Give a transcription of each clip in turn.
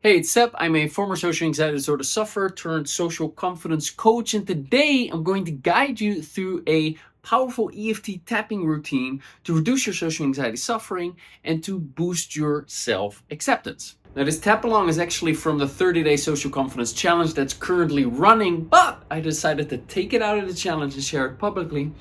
Hey, it's Seb. I'm a former social anxiety disorder sufferer turned social confidence coach, and today I'm going to guide you through a powerful EFT tapping routine to reduce your social anxiety suffering and to boost your self acceptance. Now, this tap along is actually from the 30-day social confidence challenge that's currently running, but I decided to take it out of the challenge and share it publicly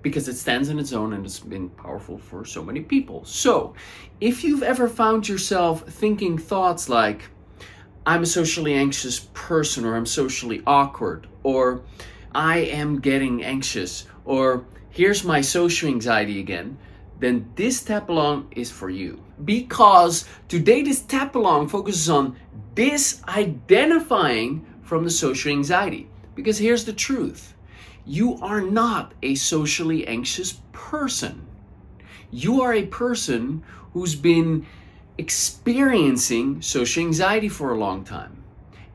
because it stands on its own and it's been powerful for so many people. So, if you've ever found yourself thinking thoughts like, I'm a socially anxious person, or I'm socially awkward, or I am getting anxious, or here's my social anxiety again, then this tap along is for you. Because today this tap along focuses on disidentifying from the social anxiety. Because here's the truth, you are not a socially anxious person. You are a person who's been experiencing social anxiety for a long time.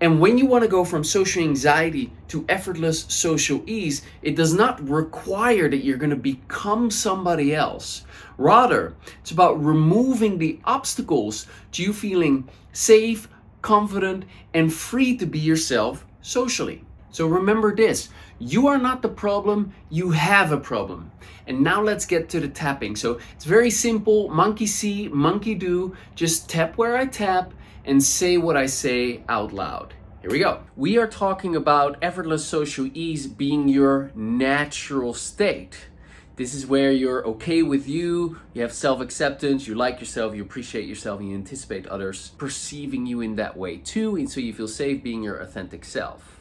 And when you want to go from social anxiety to effortless social ease, it does not require that you're going to become somebody else. Rather, it's about removing the obstacles to you feeling safe, confident, and free to be yourself socially. So remember this, you are not the problem, you have a problem. And now let's get to the tapping. So it's very simple, monkey see, monkey do, just tap where I tap and say what I say out loud. Here we go. We are talking about effortless social ease being your natural state. This is where you're okay with you have self-acceptance, you like yourself, you appreciate yourself, and you anticipate others perceiving you in that way too, and so you feel safe being your authentic self.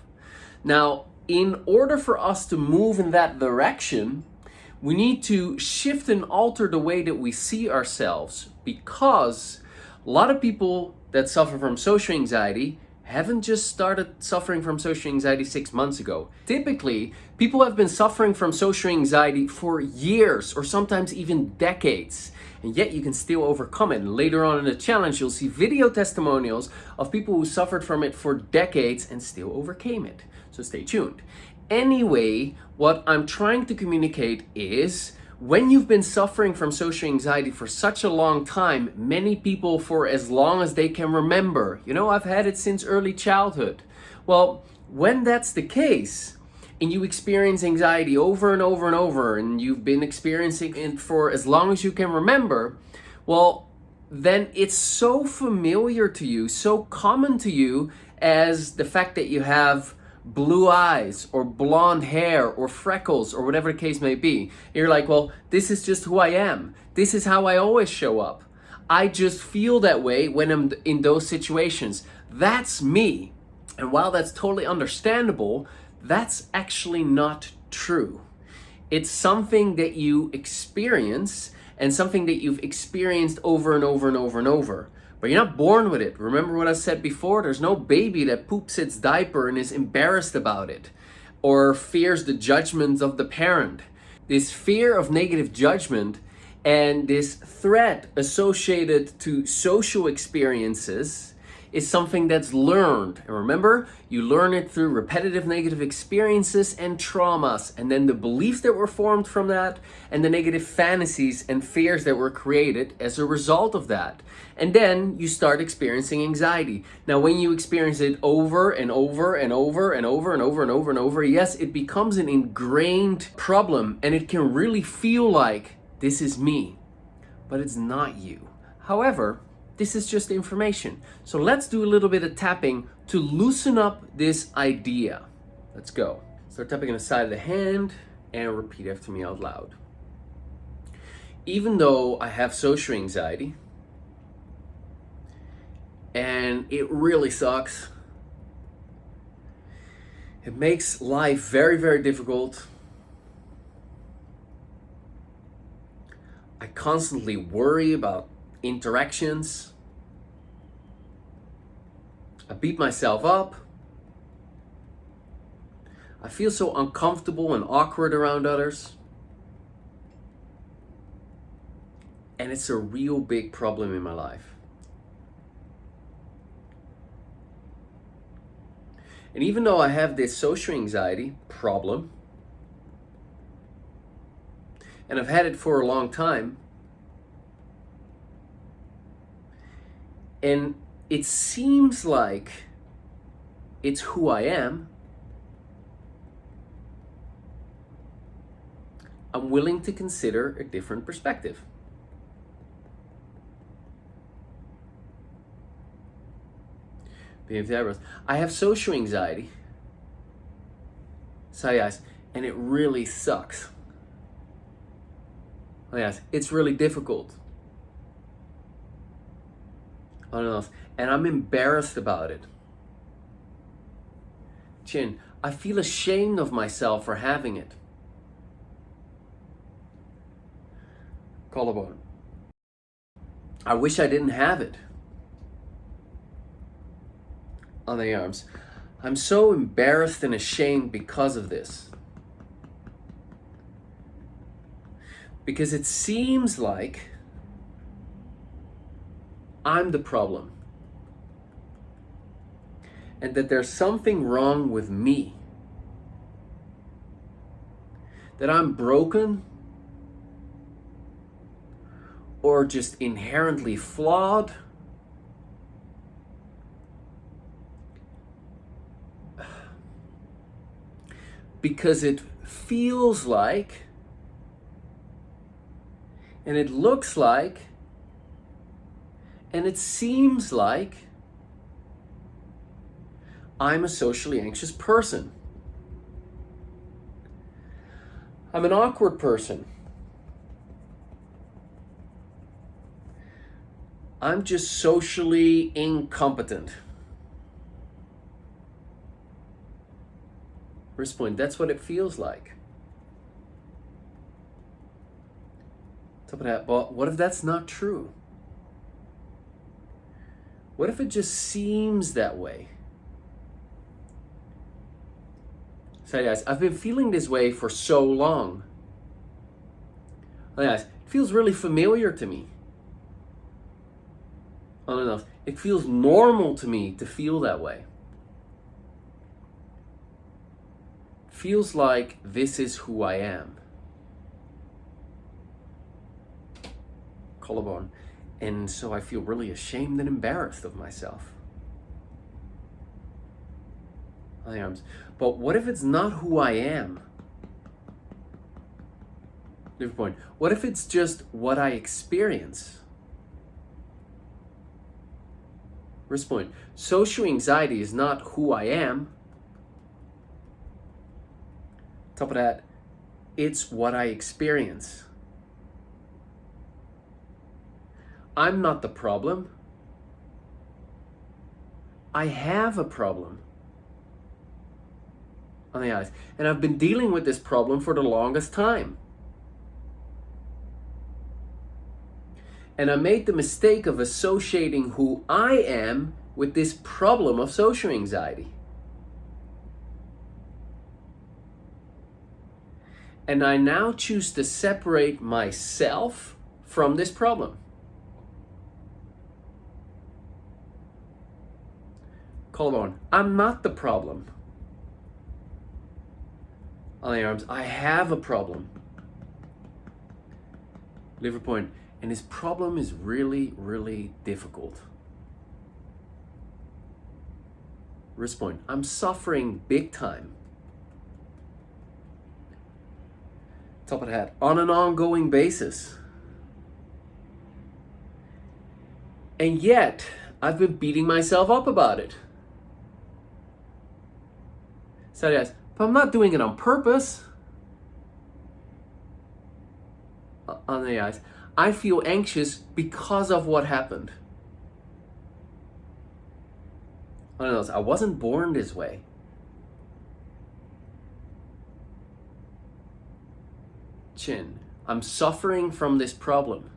Now, in order for us to move in that direction, we need to shift and alter the way that we see ourselves, because a lot of people that suffer from social anxiety haven't just started suffering from social anxiety 6 months ago. Typically, people have been suffering from social anxiety for years or sometimes even decades, and yet you can still overcome it. And later on in the challenge, you'll see video testimonials of people who suffered from it for decades and still overcame it. So stay tuned. Anyway, what I'm trying to communicate is, when you've been suffering from social anxiety for such a long time, many people for as long as they can remember, I've had it since early childhood. Well, when that's the case, and you experience anxiety over and over and over, and you've been experiencing it for as long as you can remember, well, then it's so familiar to you, so common to you, as the fact that you have blue eyes or blonde hair or freckles or whatever the case may be. You're like, well, this is just who I am. This is how I always show up. I just feel that way when I'm in those situations. That's me. And while that's totally understandable, that's actually not true. It's something that you experience and something that you've experienced over and over and over and over. But you're not born with it. Remember what I said before? There's no baby that poops its diaper and is embarrassed about it or fears the judgments of the parent. This fear of negative judgment and this threat associated to social experiences is something that's learned. And remember, you learn it through repetitive negative experiences and traumas, and then the beliefs that were formed from that, and the negative fantasies and fears that were created as a result of that. And then you start experiencing anxiety. Now, when you experience it over and over and over and over and over and over and over, yes, it becomes an ingrained problem, and it can really feel like this is me, but it's not you. However, this is just information. So let's do a little bit of tapping to loosen up this idea. Let's go. Start tapping on the side of the hand and repeat after me out loud. Even though I have social anxiety, and it really sucks, it makes life very, very difficult. I constantly worry about interactions. I beat myself up. I feel so uncomfortable and awkward around others. And it's a real big problem in my life. And even though I have this social anxiety problem, and I've had it for a long time, and it seems like it's who I am, I'm willing to consider a different perspective. I have social anxiety, and it really sucks. It's really difficult. And I'm embarrassed about it. Chin, I feel ashamed of myself for having it. Collarbone, I wish I didn't have it. On the arms, I'm so embarrassed and ashamed because of this. Because it seems like I'm the problem. And that there's something wrong with me. That I'm broken or just inherently flawed. Because it feels like, and it looks like, and it seems like I'm a socially anxious person. I'm an awkward person. I'm just socially incompetent. Wrist point, that's what it feels like. Top of that, but what if that's not true? What if it just seems that way? So guys, I've been feeling this way for so long. Guys, it feels really familiar to me. It feels normal to me to feel that way. Feels like this is who I am. Collarbone. And so I feel really ashamed and embarrassed of myself. On the arms. But what if it's not who I am? Different point. What if it's just what I experience? Wrist point. Social anxiety is not who I am. Top of that, it's what I experience. I'm not the problem. I have a problem. On the eyes. And I've been dealing with this problem for the longest time. And I made the mistake of associating who I am with this problem of social anxiety. And I now choose to separate myself from this problem. Collarbone, I'm not the problem. On the arms, I have a problem. Liver point, and this problem is really, really difficult. Wrist point, I'm suffering big time. Top of the hat, on an ongoing basis. And yet, I've been beating myself up about it. So guys, but I'm not doing it on purpose. On the eyes, I feel anxious because of what happened. On those, I wasn't born this way. Chin, I'm suffering from this problem.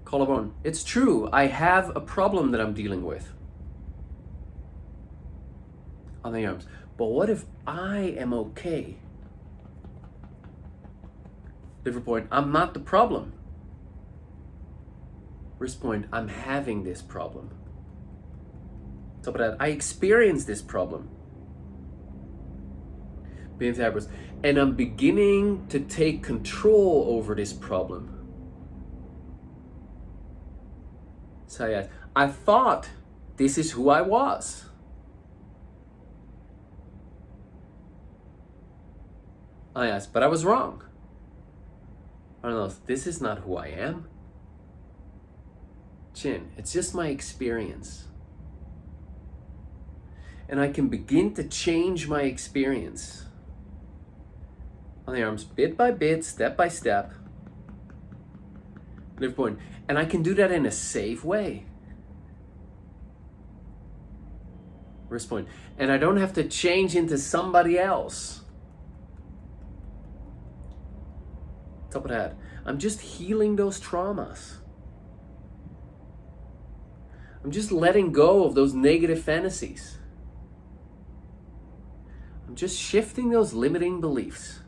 Collarbone, it's true, I have a problem that I'm dealing with. On the arms, but what if I am okay? Liver point, I'm not the problem. Wrist point, I'm having this problem. Top of that, I experience this problem. And I'm beginning to take control over this problem. So yes, I thought this is who I was. Oh yes, but I was wrong. I don't know, this is not who I am. Chin, it's just my experience. And I can begin to change my experience on the arms bit by bit, step by step. Lift point. And I can do that in a safe way. Wrist point. And I don't have to change into somebody else. Top of the head. I'm just healing those traumas. I'm just letting go of those negative fantasies. I'm just shifting those limiting beliefs.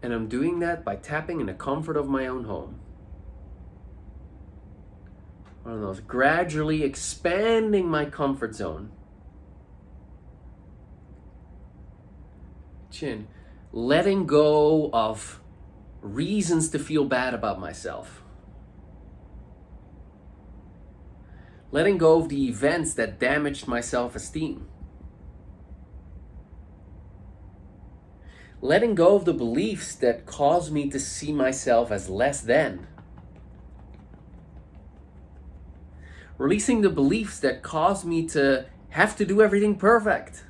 And I'm doing that by tapping in the comfort of my own home. One of those, gradually expanding my comfort zone. Chin, letting go of reasons to feel bad about myself. Letting go of the events that damaged my self-esteem. Letting go of the beliefs that cause me to see myself as less than. Releasing the beliefs that cause me to have to do everything perfect.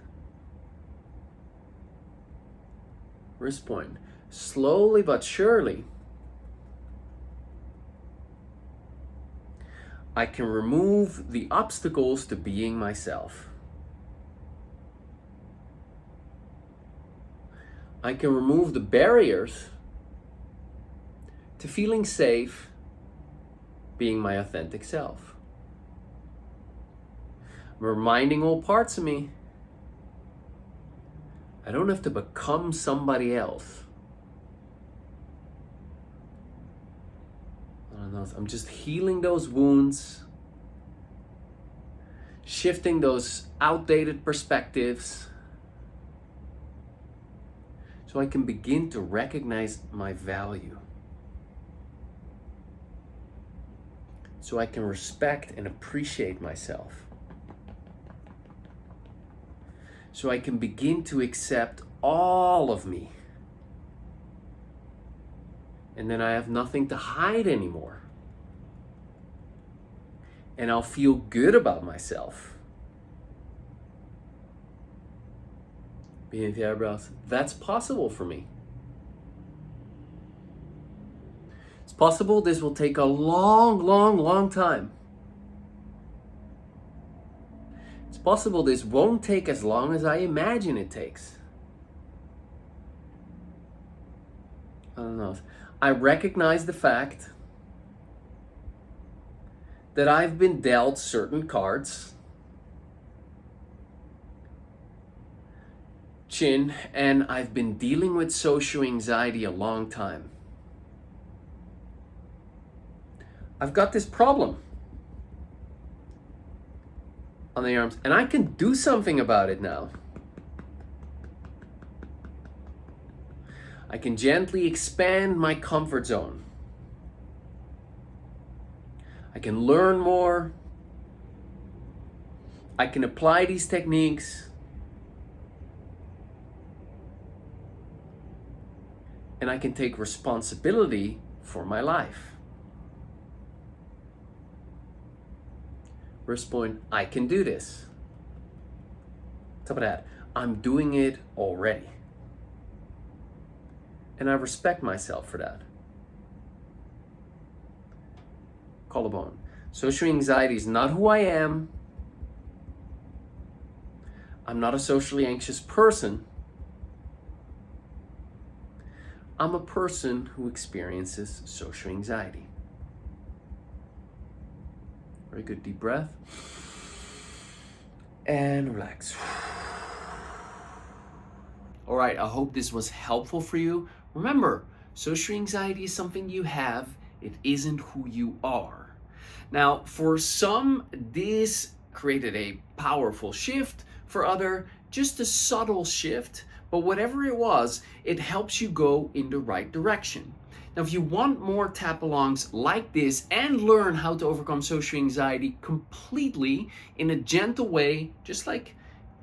Wrist point. Slowly but surely, I can remove the obstacles to being myself. I can remove the barriers to feeling safe being my authentic self. I'm reminding all parts of me, I don't have to become somebody else. I'm just healing those wounds, shifting those outdated perspectives, so I can begin to recognize my value. So I can respect and appreciate myself. So I can begin to accept all of me. And then I have nothing to hide anymore. And I'll feel good about myself. Beneath the eyebrows. That's possible for me. It's possible this will take a long time. It's possible this won't take as long as I imagine it takes. I don't know. I recognize the fact that I've been dealt certain cards, Chin, and I've been dealing with social anxiety a long time. I've got this problem on the arms, and I can do something about it now. I can gently expand my comfort zone. I can learn more. I can apply these techniques. And I can take responsibility for my life. Wrist point, I can do this. Top of that, I'm doing it already. And I respect myself for that. Collarbone. Social anxiety is not who I am. I'm not a socially anxious person. I'm a person who experiences social anxiety. Very good, deep breath. And relax. All right, I hope this was helpful for you. Remember, social anxiety is something you have. It isn't who you are. Now, for some, this created a powerful shift. For other, just a subtle shift. But whatever it was, it helps you go in the right direction. Now, if you want more tap-alongs like this and learn how to overcome social anxiety completely in a gentle way, just like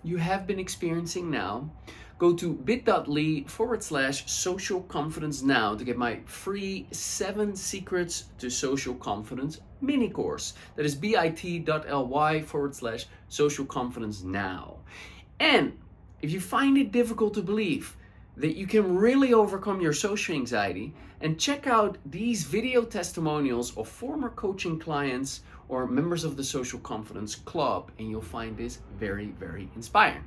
you have been experiencing now, go to bit.ly/social confidence now to get my free 7 secrets to social confidence mini course. That is bit.ly/social confidence now. And if you find it difficult to believe that you can really overcome your social anxiety, and check out these video testimonials of former coaching clients or members of the Social Confidence Club, and you'll find this very, very inspiring.